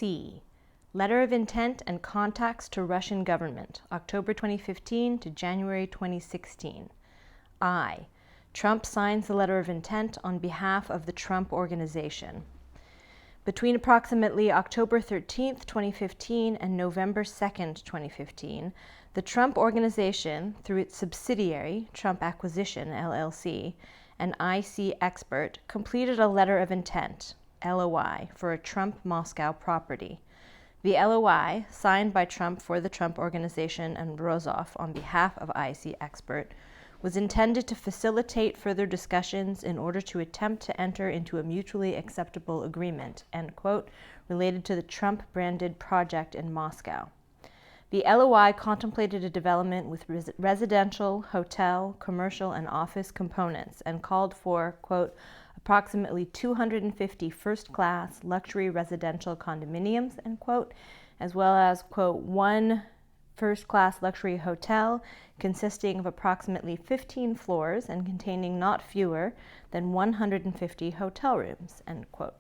C. Letter of Intent and Contacts to Russian Government, October 2015 to January 2016. I. Trump signs the letter of intent on behalf of the Trump Organization. Between approximately October 13, 2015 and November 2, 2015, the Trump Organization, through its subsidiary, Trump Acquisition, LLC, and IC Expert, completed a letter of intent, LOI, for a Trump Moscow property. The LOI, signed by Trump for the Trump Organization and Rozov on behalf of IC Expert, was intended to facilitate further discussions in order to attempt to enter into a mutually acceptable agreement, end quote, related to the Trump-branded project in Moscow. The LOI contemplated a development with residential, hotel, commercial, and office components and called for, quote, approximately 250 first-class luxury residential condominiums, end quote, as well as, quote, one first-class luxury hotel consisting of approximately 15 floors and containing not fewer than 150 hotel rooms, end quote.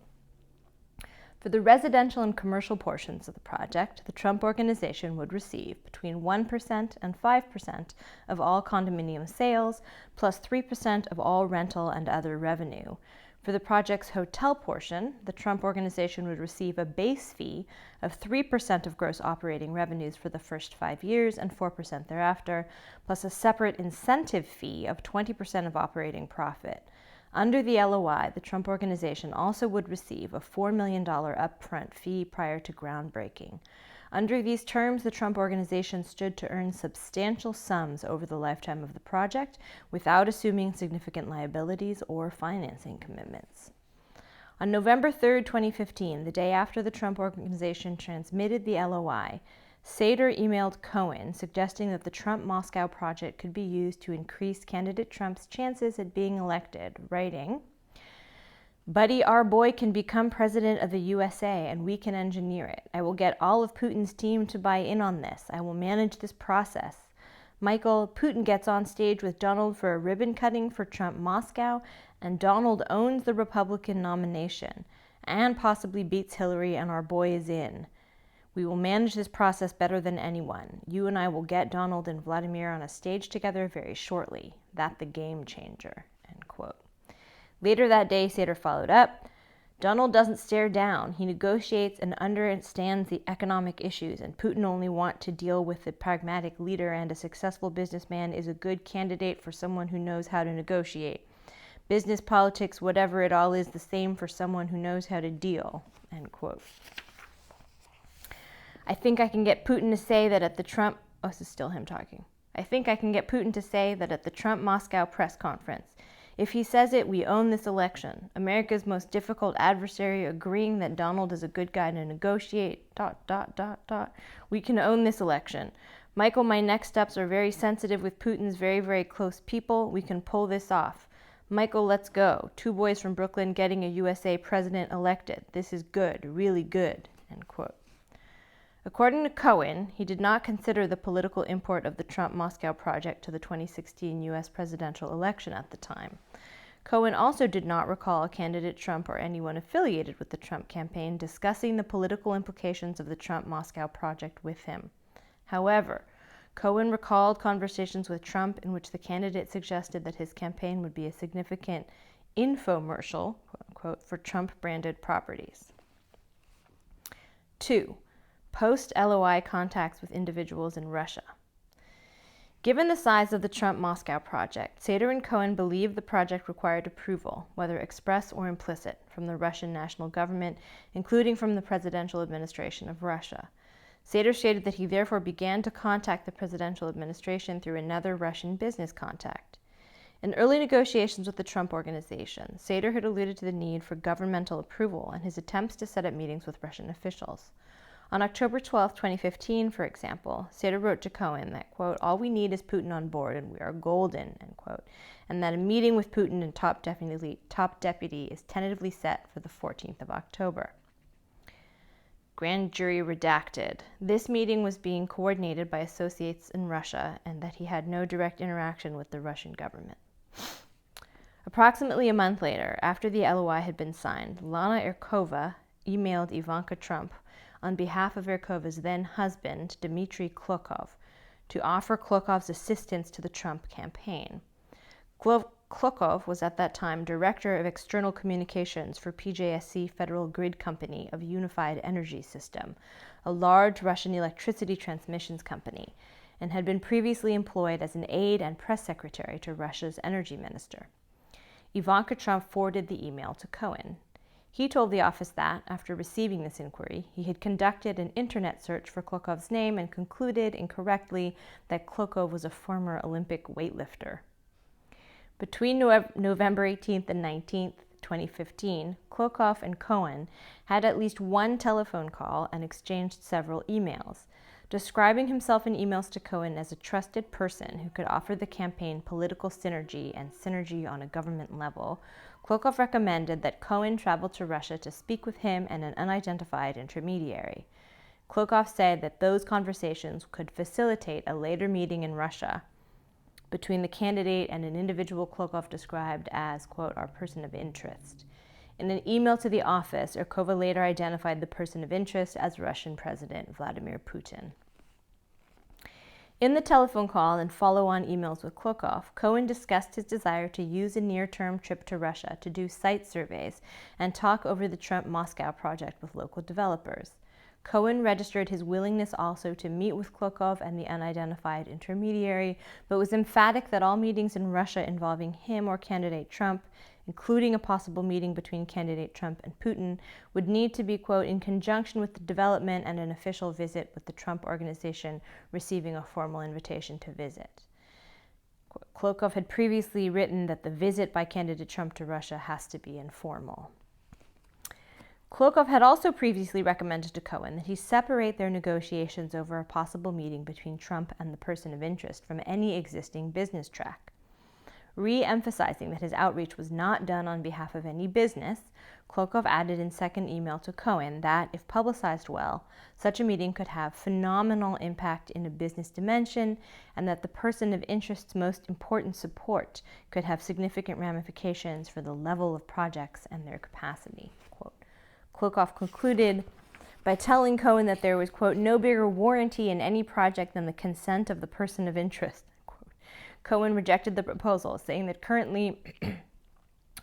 For the residential and commercial portions of the project, the Trump Organization would receive between 1% and 5% of all condominium sales, plus 3% of all rental and other revenue. For the project's hotel portion, the Trump Organization would receive a base fee of 3% of gross operating revenues for the first 5 years and 4% thereafter, plus a separate incentive fee of 20% of operating profit. Under the LOI, the Trump Organization also would receive a $4 million upfront fee prior to groundbreaking. Under these terms, the Trump Organization stood to earn substantial sums over the lifetime of the project without assuming significant liabilities or financing commitments. On November 3, 2015, the day after the Trump Organization transmitted the LOI, Sater emailed Cohen suggesting that the Trump-Moscow project could be used to increase candidate Trump's chances at being elected, writing, "Buddy, our boy can become president of the USA and we can engineer it. I will get all of Putin's team to buy in on this. I will manage this process. Michael, Putin gets on stage with Donald for a ribbon cutting for Trump-Moscow, and Donald owns the Republican nomination and possibly beats Hillary, and our boy is in. We will manage this process better than anyone. You and I will get Donald and Vladimir on a stage together very shortly. That the game changer," end quote. Later that day, Sater followed up, "Donald doesn't stare down. He negotiates and understands the economic issues, and Putin only wants to deal with the pragmatic leader, and a successful businessman is a good candidate for someone who knows how to negotiate. Business, politics, whatever it all is the same for someone who knows how to deal," end quote. I think I can get Putin to say that at the Trump... Oh, this is still him talking. "I think I can get Putin to say that at the Trump-Moscow press conference. If he says it, we own this election. America's most difficult adversary agreeing that Donald is a good guy to negotiate... ... We can own this election. Michael, my next steps are very sensitive with Putin's very, very close people. We can pull this off. Michael, let's go. 2 boys from Brooklyn getting a USA president elected. This is good, really good," end quote. According to Cohen, he did not consider the political import of the Trump-Moscow project to the 2016 U.S. presidential election at the time. Cohen also did not recall candidate Trump or anyone affiliated with the Trump campaign discussing the political implications of the Trump-Moscow project with him. However, Cohen recalled conversations with Trump in which the candidate suggested that his campaign would be a significant infomercial, quote unquote, for Trump-branded properties. 2. Post-LOI contacts with individuals in Russia. Given the size of the Trump-Moscow project, Sater and Cohen believed the project required approval, whether express or implicit, from the Russian national government, including from the presidential administration of Russia. Sater stated that he therefore began to contact the presidential administration through another Russian business contact. In early negotiations with the Trump Organization, Sater had alluded to the need for governmental approval and his attempts to set up meetings with Russian officials. On October 12, 2015, for example, Sater wrote to Cohen that, quote, "All we need is Putin on board and we are golden," end quote, and that a meeting with Putin and top deputy is tentatively set for the 14th of October. Grand jury redacted. This meeting was being coordinated by associates in Russia and that he had no direct interaction with the Russian government. Approximately a month later, after the LOI had been signed, Lana Irkova emailed Ivanka Trump on behalf of Verkhova's then husband, Dmitry Klokov, to offer Klokov's assistance to the Trump campaign. Klokov was at that time Director of External Communications for PJSC Federal Grid Company of Unified Energy System, a large Russian electricity transmissions company, and had been previously employed as an aide and press secretary to Russia's energy minister. Ivanka Trump forwarded the email to Cohen. He told the office that, after receiving this inquiry, he had conducted an internet search for Klokov's name and concluded incorrectly that Klokov was a former Olympic weightlifter. Between November 18th and 19th, 2015, Klokov and Cohen had at least one telephone call and exchanged several emails. Describing himself in emails to Cohen as a trusted person who could offer the campaign political synergy and synergy on a government level, Klokov recommended that Cohen travel to Russia to speak with him and an unidentified intermediary. Klokov said that those conversations could facilitate a later meeting in Russia between the candidate and an individual Klokov described as, quote, our person of interest. In an email to the office, Verkhova later identified the person of interest as Russian President Vladimir Putin. In the telephone call and follow-on emails with Klokov, Cohen discussed his desire to use a near-term trip to Russia to do site surveys and talk over the Trump-Moscow project with local developers. Cohen registered his willingness also to meet with Klokov and the unidentified intermediary, but was emphatic that all meetings in Russia involving him or candidate Trump, including a possible meeting between candidate Trump and Putin, would need to be, quote, in conjunction with the development and an official visit with the Trump organization receiving a formal invitation to visit. Klokov had previously written that the visit by candidate Trump to Russia has to be informal. Klokov had also previously recommended to Cohen that he separate their negotiations over a possible meeting between Trump and the person of interest from any existing business track. Re-emphasizing that his outreach was not done on behalf of any business, Klokov added in second email to Cohen that, if publicized well, such a meeting could have phenomenal impact in a business dimension, and that the person of interest's most important support could have significant ramifications for the level of projects and their capacity. Quote. Klokov concluded by telling Cohen that there was, quote, no bigger warranty in any project than the consent of the person of interest. Cohen rejected the proposal, saying that currently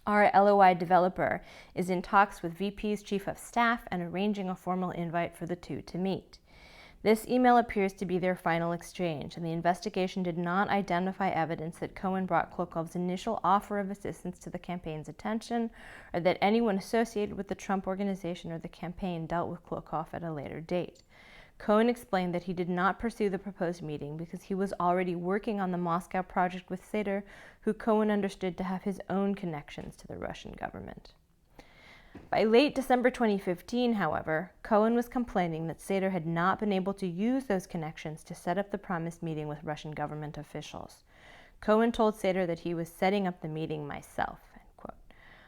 our LOI developer is in talks with VP's chief of staff and arranging a formal invite for the two to meet. This email appears to be their final exchange, and the investigation did not identify evidence that Cohen brought Klokov's initial offer of assistance to the campaign's attention, or that anyone associated with the Trump organization or the campaign dealt with Klokov at a later date. Cohen explained that he did not pursue the proposed meeting because he was already working on the Moscow project with Sater, who Cohen understood to have his own connections to the Russian government. By late December 2015, however, Cohen was complaining that Sater had not been able to use those connections to set up the promised meeting with Russian government officials. Cohen told Sater that he was setting up the meeting myself. End quote.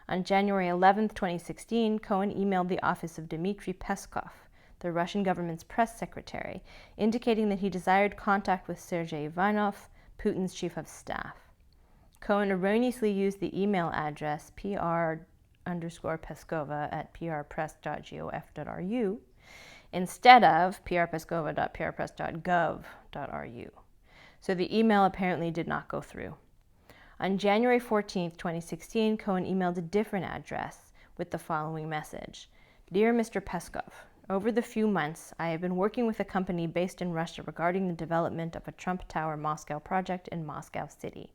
On January 11, 2016, Cohen emailed the office of Dmitry Peskov, the Russian government's press secretary, indicating that he desired contact with Sergei Ivanov, Putin's chief of staff. Cohen erroneously used the email address pr_peskova@prpress.gov.ru instead of prpeskova.prpress.gov.ru. So the email apparently did not go through. On January 14, 2016, Cohen emailed a different address with the following message. Dear Mr. Peskov, over the few months, I have been working with a company based in Russia regarding the development of a Trump Tower Moscow project in Moscow City.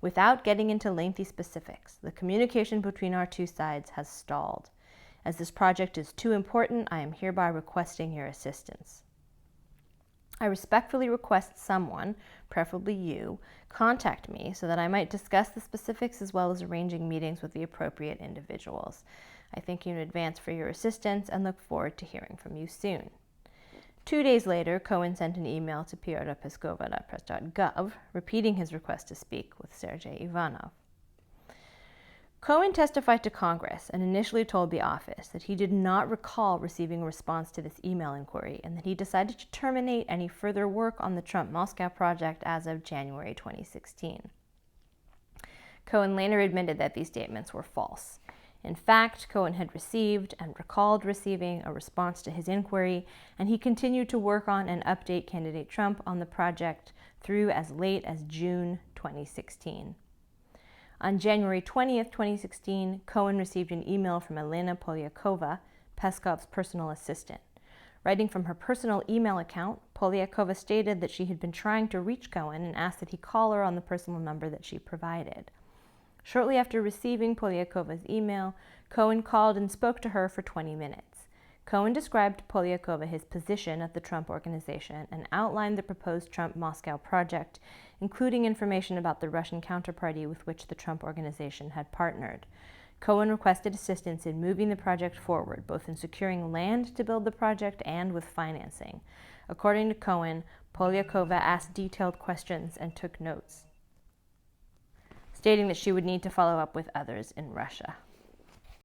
Without getting into lengthy specifics, the communication between our two sides has stalled. As this project is too important, I am hereby requesting your assistance. I respectfully request someone, preferably you, contact me so that I might discuss the specifics as well as arranging meetings with the appropriate individuals. I thank you in advance for your assistance and look forward to hearing from you soon. 2 days later, Cohen sent an email to pr.peskova.press.gov repeating his request to speak with Sergei Ivanov. Cohen testified to Congress and initially told the office that he did not recall receiving a response to this email inquiry and that he decided to terminate any further work on the Trump-Moscow project as of January 2016. Cohen later admitted that these statements were false. In fact, Cohen had received and recalled receiving a response to his inquiry, and he continued to work on and update candidate Trump on the project through as late as June 2016. On January 20th, 2016, Cohen received an email from Elena Polyakova, Peskov's personal assistant. Writing from her personal email account, Polyakova stated that she had been trying to reach Cohen and asked that he call her on the personal number that she provided. Shortly after receiving Polyakova's email, Cohen called and spoke to her for 20 minutes. Cohen described to Polyakova his position at the Trump Organization and outlined the proposed Trump-Moscow project, including information about the Russian counterparty with which the Trump Organization had partnered. Cohen requested assistance in moving the project forward, both in securing land to build the project and with financing. According to Cohen, Polyakova asked detailed questions and took notes, stating that she would need to follow up with others in Russia.